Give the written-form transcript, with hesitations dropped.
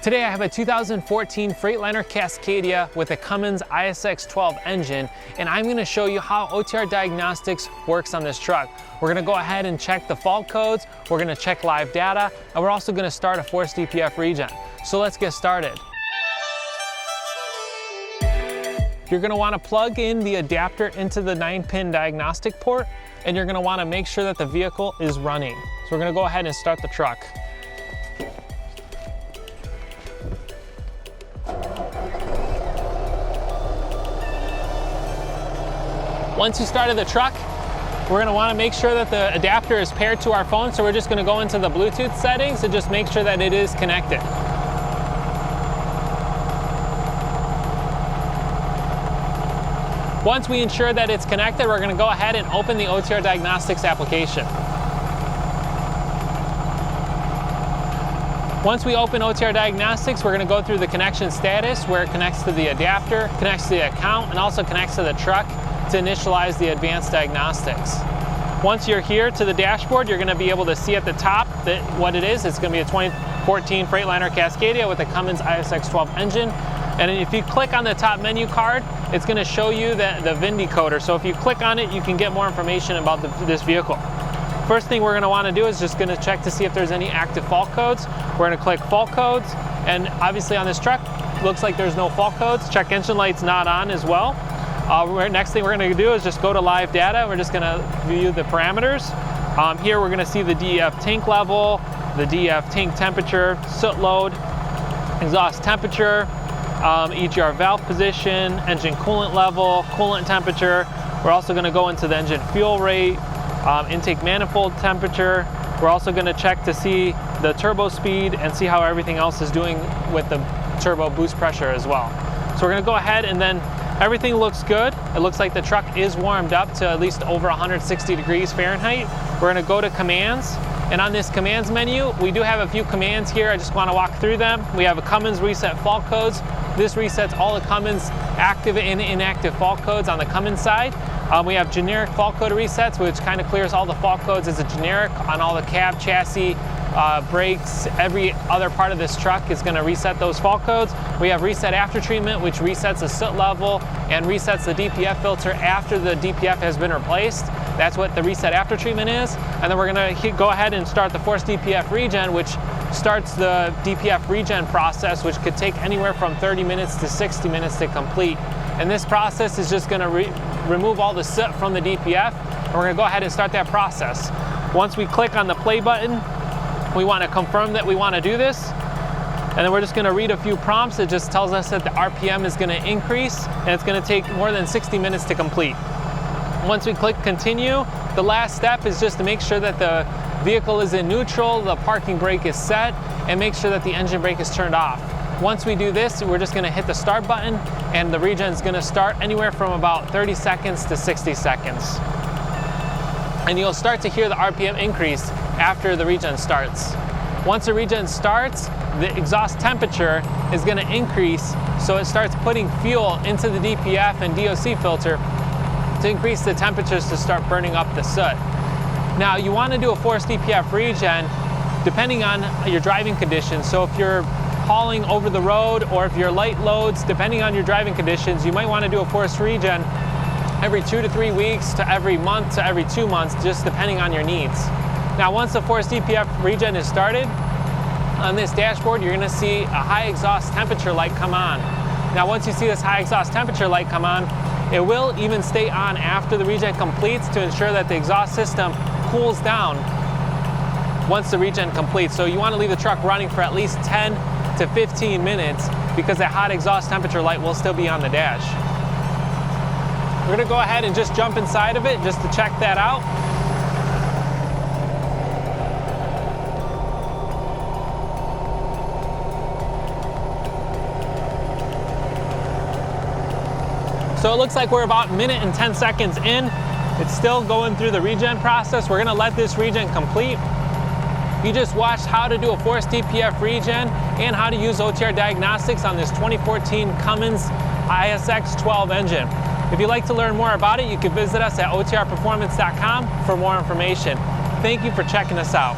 Today I have a 2014 Freightliner Cascadia with a Cummins ISX12 engine, and I'm going to show you how OTR Diagnostics works on this truck. We're going to go ahead and check the fault codes, we're going to check live data, and we're also going to start a forced DPF regen. So let's get started. You're going to want to plug in the adapter into the 9-pin diagnostic port, and you're going to want to make sure that the vehicle is running. So we're going to go ahead and start the truck. Once you started the truck, we're going to want to make sure that the adapter is paired to our phone, so we're just going to go into the Bluetooth settings and just make sure that it is connected. Once we ensure that it's connected, we're going to go ahead and open the OTR Diagnostics application. Once we open OTR Diagnostics, we're going to go through the connection status where it connects to the adapter, connects to the account, and also connects to the truck to initialize the advanced diagnostics. Once you're here to the dashboard, you're going to be able to see at the top that what it is. It's going to be a 2014 Freightliner Cascadia with a Cummins ISX12 engine. And if you click on the top menu card, it's going to show you the VIN decoder. So if you click on it, you can get more information about this vehicle. First thing we're going to want to do is just going to check to see if there's any active fault codes. We're going to click fault codes, and obviously on this truck, looks like there's no fault codes. Check engine light's not on as well. Next thing we're going to do is just go to live data. We're just going to view the parameters. Here we're going to see the DEF tank level, the DEF tank temperature, soot load, exhaust temperature, EGR valve position, engine coolant level, coolant temperature. We're also going to go into the engine fuel rate, intake manifold temperature. We're also going to check to see the turbo speed and see how everything else is doing with the turbo boost pressure as well. So we're going to go ahead, and then everything looks good. It looks like the truck is warmed up to at least over 160 degrees Fahrenheit. We're going to go to commands, and on this commands menu, we do have a few commands here. I just want to walk through them. We have a Cummins reset fault codes. This resets all the Cummins active and inactive fault codes on the Cummins side. We have generic fault code resets, which kind of clears all the fault codes as a generic on all the cab, chassis, brakes, every other part of this truck is going to reset those fault codes. We have reset after treatment, which resets the soot level and resets the DPF filter after the DPF has been replaced. That's what the reset after treatment is. And then we're going to go ahead and start the forced DPF regen, which starts the DPF regen process, which could take anywhere from 30 minutes to 60 minutes to complete. And this process is just going to remove all the soot from the DPF, and we're going to go ahead and start that process. Once we click on the play button, we want to confirm that we want to do this, and then we're just going to read a few prompts. It just tells us that the RPM is going to increase, and it's going to take more than 60 minutes to complete. Once we click continue, the last step is just to make sure that the vehicle is in neutral, the parking brake is set, and make sure that the engine brake is turned off. Once we do this, we're just going to hit the start button, and the regen is going to start anywhere from about 30 seconds to 60 seconds. And you'll start to hear the RPM increase after the regen starts. Once the regen starts, the exhaust temperature is going to increase, so it starts putting fuel into the DPF and DOC filter to increase the temperatures to start burning up the soot. Now, you want to do a forced DPF regen depending on your driving conditions. So if you're hauling over the road, or if you're light loads, depending on your driving conditions, you might want to do a forced regen every 2 to 3 weeks to every month to every 2 months, just depending on your needs. Now, once the forced DPF regen is started, on this dashboard, you're going to see a high exhaust temperature light come on. Now, once you see this high exhaust temperature light come on, it will even stay on after the regen completes to ensure that the exhaust system cools down once the regen completes. So you want to leave the truck running for at least 10 to 15 minutes because that hot exhaust temperature light will still be on the dash. We're going to go ahead and just jump inside of it just to check that out. So it looks like we're about 1 minute and 10 seconds in. It's still going through the regen process. We're going to let this regen complete. You just watched how to do a forced DPF regen and how to use OTR Diagnostics on this 2014 Cummins ISX12 engine. If you'd like to learn more about it, you can visit us at OTRPerformance.com for more information. Thank you for checking us out.